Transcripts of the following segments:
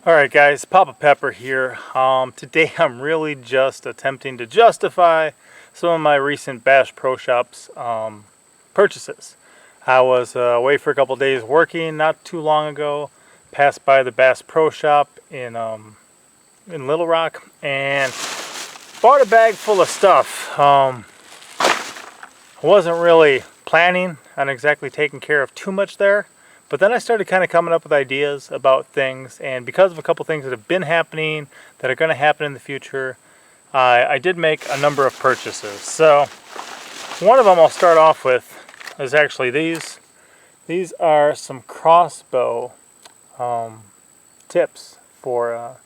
Alright guys, Papa Pepper here. Today I'm really just attempting to justify some of my recent Bass Pro Shops purchases. I was away for a couple days working not too long ago, passed by the Bass Pro Shop in Little Rock and bought a bag full of stuff. I wasn't really planning on exactly taking care of too much there. But then I started kind of coming up with ideas about things, and because of a couple things that have been happening, that are going to happen in the future, I did make a number of purchases. So one of them I'll start off with is actually these. These are some Crossbow tips for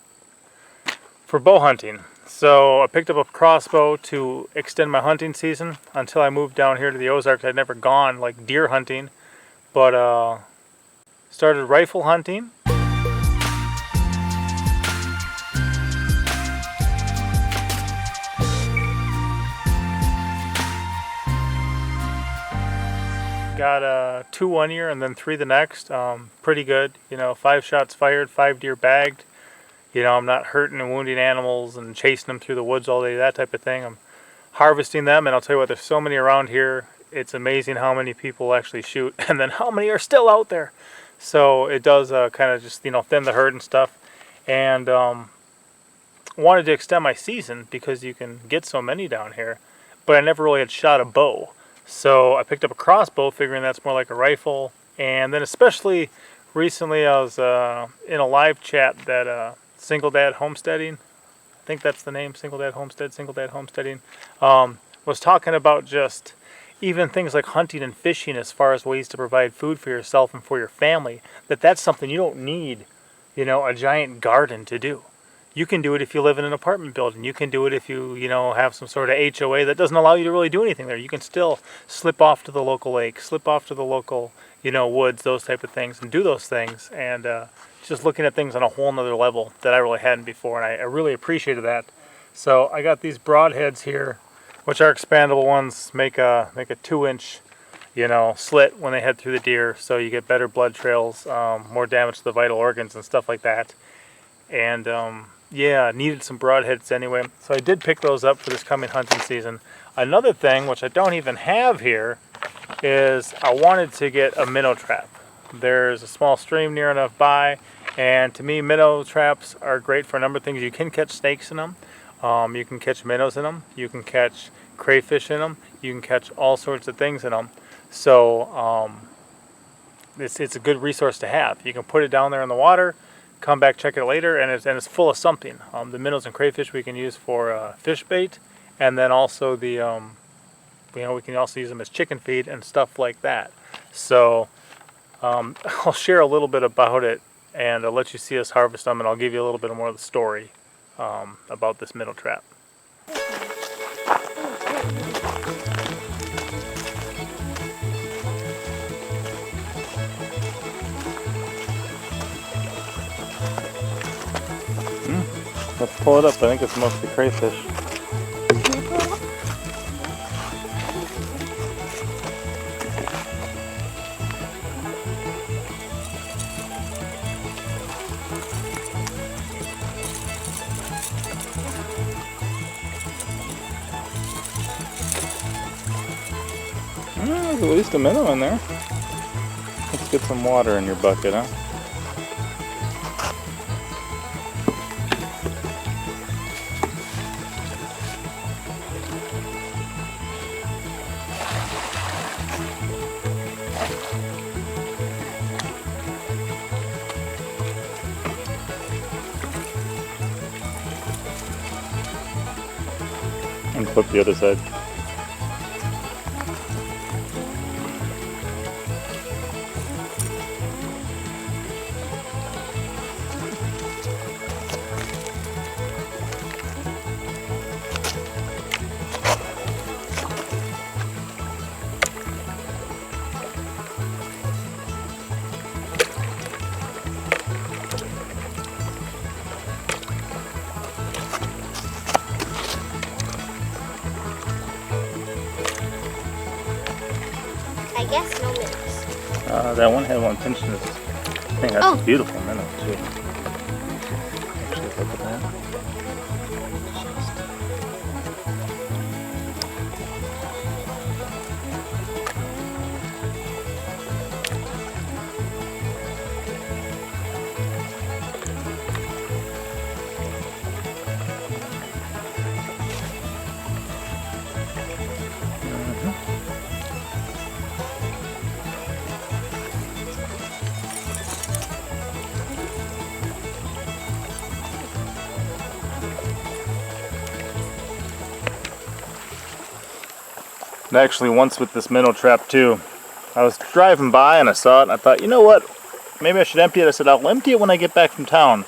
bow hunting. So I picked up a Crossbow to extend my hunting season until I moved down here to the Ozarks. I'd never gone like deer hunting, but started rifle hunting. Got 2 one year and then 3 the next. Pretty good. 5 shots fired, 5 deer bagged. I'm not hurting and wounding animals and chasing them through the woods all day, that type of thing. I'm harvesting them, and I'll tell you what, there's so many around here. It's amazing how many people actually shoot and then how many are still out there. So it does kind of just, thin the herd and stuff. And wanted to extend my season because you can get so many down here. But I never really had shot a bow. So I picked up a crossbow, figuring that's more like a rifle. And then especially recently I was in a live chat that Single Dad Homesteading, I think that's the name, Single Dad Homesteading, was talking about just even things like hunting and fishing as far as ways to provide food for yourself and for your family, that's something you don't need, a giant garden to do. You can do it if you live in an apartment building. You can do it if you, have some sort of HOA that doesn't allow you to really do anything there. You can still slip off to the local lake, slip off to the local, woods, those type of things, and do those things. And just looking at things on a whole nother level that I really hadn't before, and I really appreciated that. So I got these broadheads here, which are expandable ones, make a 2-inch, slit when they head through the deer, so you get better blood trails, more damage to the vital organs and stuff like that. And yeah, needed some broadheads anyway, so I did pick those up for this coming hunting season. Another thing, which I don't even have here, is I wanted to get a minnow trap. There's a small stream near enough by, and to me, minnow traps are great for a number of things. You can catch snakes in them. You can catch minnows in them. You can catch crayfish in them. You can catch all sorts of things in them. So it's a good resource to have. You can put it down there in the water, come back, check it later, and it's full of something. The minnows and crayfish we can use for fish bait, and then also the we can also use them as chicken feed and stuff like that. So I'll share a little bit about it, and I'll let you see us harvest them, and I'll give you a little bit more of the story about this minnow trap. Let's pull it up. I think it's mostly crayfish. There's at least a minnow in there. Let's get some water in your bucket, huh? And flip the other side. I guess no minnows. That one had one pinched in his thing. That's a beautiful minnow too. And actually once with this minnow trap too, I was driving by and I saw it and I thought, you know what, maybe I should empty it. I said, I'll empty it when I get back from town.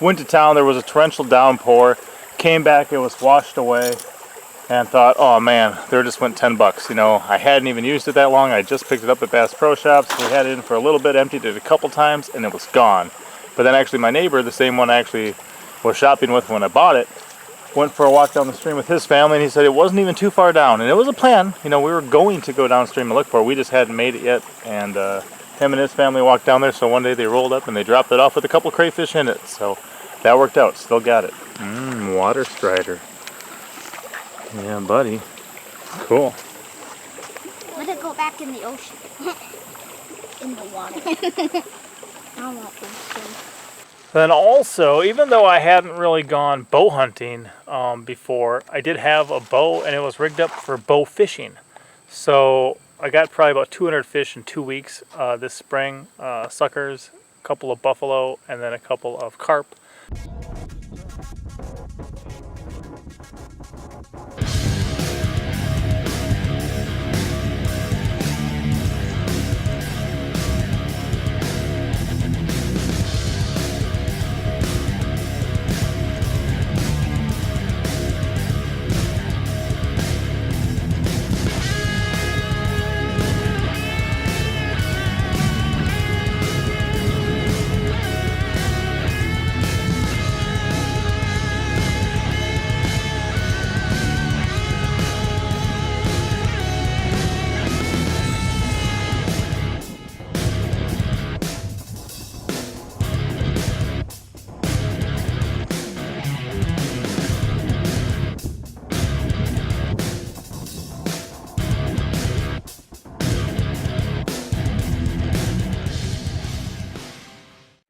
Went to town, there was a torrential downpour, came back, it was washed away, and thought, oh man, there just went 10 bucks. You know, I hadn't even used it that long. I just picked it up at Bass Pro Shops. We had it in for a little bit, emptied it a couple times, and it was gone. But then actually my neighbor, the same one I actually was shopping with when I bought it, went for a walk down the stream with his family, and he said it wasn't even too far down. And it was a plan. You know, we were going to go downstream and look for it. We just hadn't made it yet. And him and his family walked down there, so one day they rolled up and they dropped it off with a couple crayfish in it. So that worked out. Still got it. Water strider. Yeah, buddy. Cool. Let it go back in the ocean. In the water. I want this. Then also, even though I hadn't really gone bow hunting before, I did have a bow and it was rigged up for bow fishing. So I got probably about 200 fish in 2 weeks this spring. Suckers, a couple of buffalo, and then a couple of carp.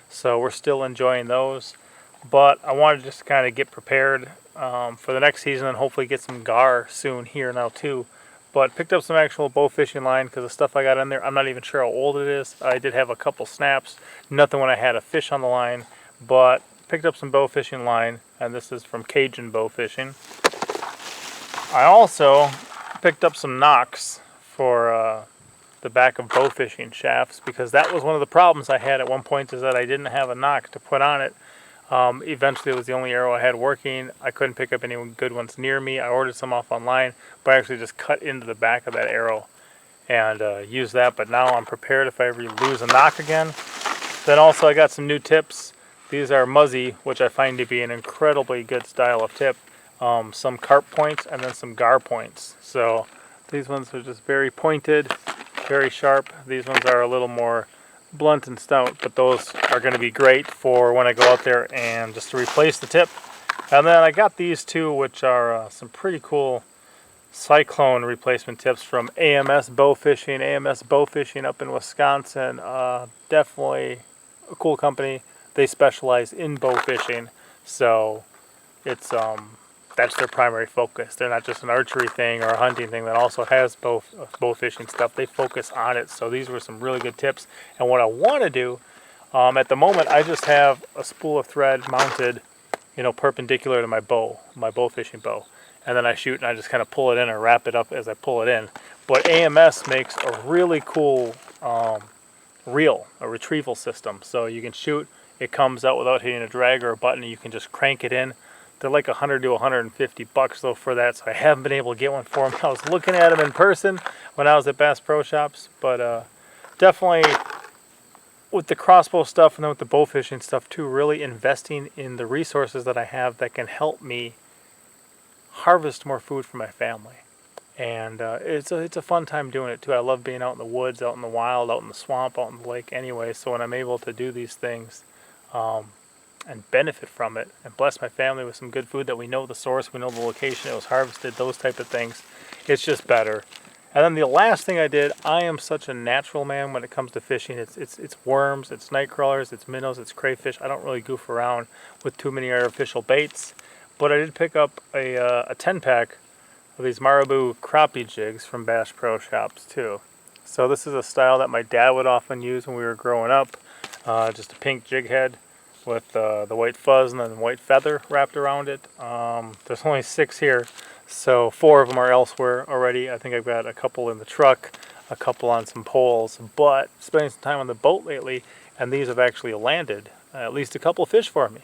So we're still enjoying those, but I wanted to just kind of get prepared for the next season and hopefully get some gar soon here now too. But picked up some actual bow fishing line because the stuff I got in there, I'm not even sure how old it is. I did have a couple snaps, nothing when I had a fish on the line, but picked up some bow fishing line, and this is from Cajun Bow Fishing. I also picked up some knocks for the back of bow fishing shafts, because that was one of the problems I had at one point, is that I didn't have a knock to put on it. Eventually it was the only arrow I had working. I couldn't pick up any good ones near me. I ordered some off online, but I actually just cut into the back of that arrow and used that. But now I'm prepared if I ever lose a knock again. Then also I got some new tips. These are Muzzy, which I find to be an incredibly good style of tip. Some carp points and then some gar points. So these ones are just very pointed, very sharp. These ones are a little more blunt and stout, but those are going to be great for when I go out there and just to replace the tip. And then I got these two, which are some pretty cool cyclone replacement tips from AMS Bow Fishing. AMS Bow Fishing up in Wisconsin, definitely a cool company. They specialize in bow fishing, so it's that's their primary focus. They're not just an archery thing or a hunting thing that also has bow fishing stuff. They focus on it. So these were some really good tips. And what I want to do, at the moment, I just have a spool of thread mounted, you know, perpendicular to my bow fishing bow. And then I shoot and I just kind of pull it in or wrap it up as I pull it in. But AMS makes a really cool reel, a retrieval system. So you can shoot, it comes out without hitting a drag or a button, and you can just crank it in. They're like 100 to 150 bucks though for that, so I haven't been able to get one for them. I was looking at them in person when I was at Bass Pro Shops, but definitely with the crossbow stuff and then with the bow fishing stuff too, really investing in the resources that I have that can help me harvest more food for my family. And it's a fun time doing it too. I love being out in the woods, out in the wild, out in the swamp, out in the lake anyway. So when I'm able to do these things, and benefit from it and bless my family with some good food that we know the source, we know the location it was harvested, those type of things, it's just better. And then the last thing I did, I am such a natural man when it comes to fishing. It's worms, it's night crawlers, it's minnows, it's crayfish. I don't really goof around with too many artificial baits, but I did pick up a 10-pack of these marabou crappie jigs from Bass Pro Shops too. So this is a style that my dad would often use when we were growing up, just a pink jig head. with the white fuzz and then the white feather wrapped around it. There's only 6 here, so 4 of them are elsewhere already. I think I've got a couple in the truck, a couple on some poles, but spending some time on the boat lately, and these have actually landed at least a couple fish for me.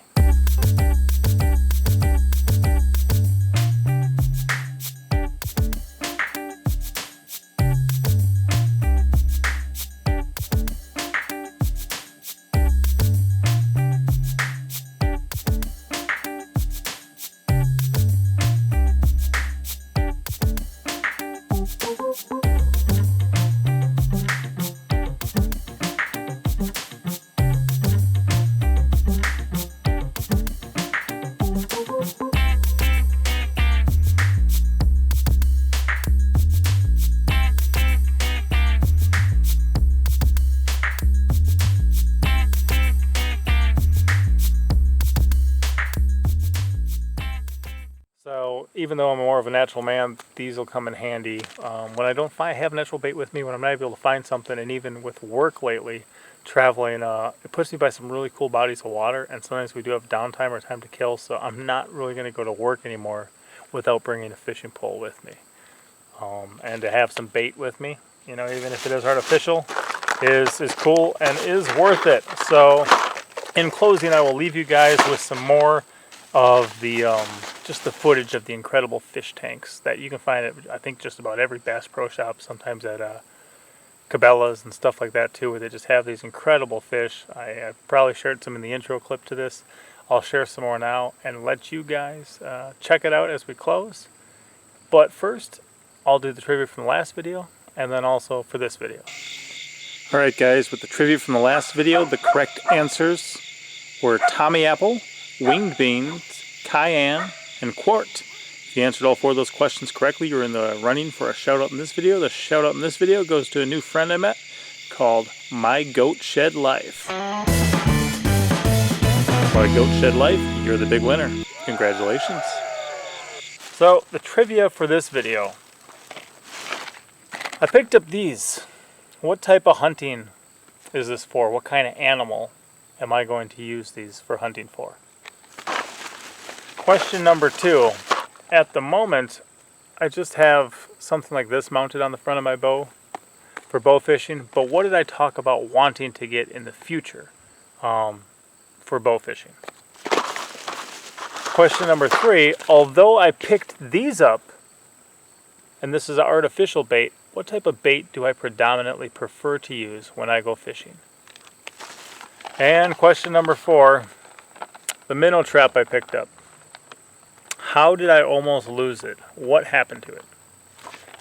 So even though I'm more of a natural man, these will come in handy when I don't have natural bait with me, when I'm not able to find something, and even with work lately, traveling, it puts me by some really cool bodies of water, and sometimes we do have downtime or time to kill, so I'm not really going to go to work anymore without bringing a fishing pole with me. And to have some bait with me, you know, even if it is artificial, is cool and is worth it. So in closing, I will leave you guys with some more of the just the footage of the incredible fish tanks that you can find at, I think, just about every Bass Pro Shop, sometimes at Cabela's and stuff like that too, where they just have these incredible fish. I probably shared some in the intro clip to this. I'll share some more now and let you guys check it out as we close. But first, I'll do the trivia from the last video and then also for this video. Alright guys, with the trivia from the last video, the correct answers were Tommy Apple, Winged Beans, Cayenne, and Quart. If you answered all 4 of those questions correctly, you're in the running for a shout out in this video. The shout out in this video goes to a new friend I met called My Goat Shed Life. My Goat Shed Life, you're the big winner. Congratulations. So, the trivia for this video. I picked up these. What type of hunting is this for? What kind of animal am I going to use these for hunting for? Question number 2. At the moment, I just have something like this mounted on the front of my bow for bow fishing, but what did I talk about wanting to get in the future for bow fishing? Question number 3. Although I picked these up, and this is an artificial bait, what type of bait do I predominantly prefer to use when I go fishing? And question number 4. The minnow trap I picked up. How did I almost lose it? What happened to it?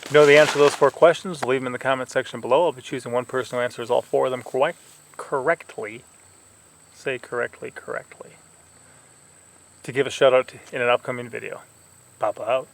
If you know the answer to those 4 questions, leave them in the comment section below. I'll be choosing one person who answers all 4 of them correctly. Say correctly. To give a shout out in an upcoming video. Papa out.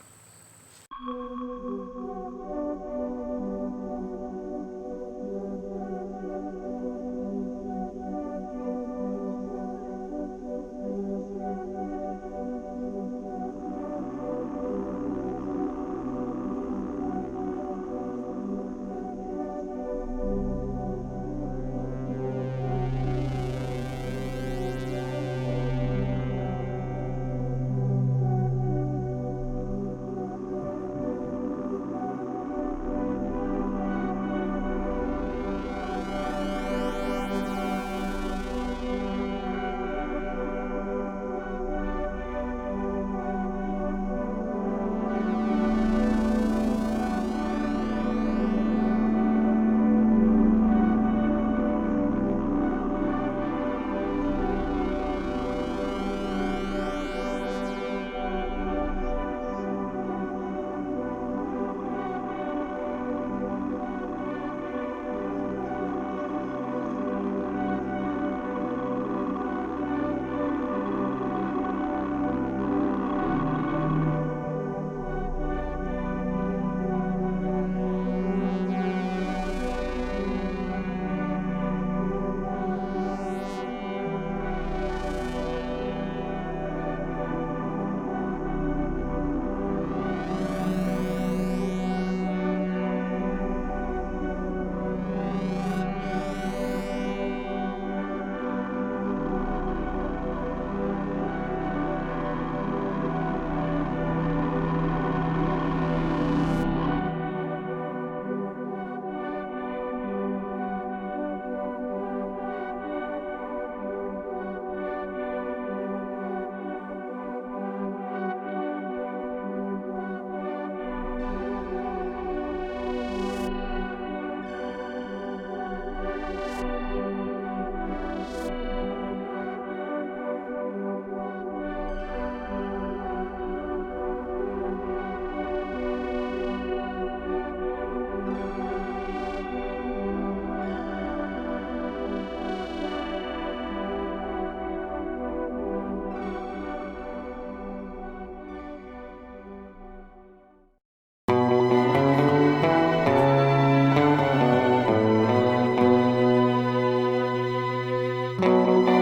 Bye.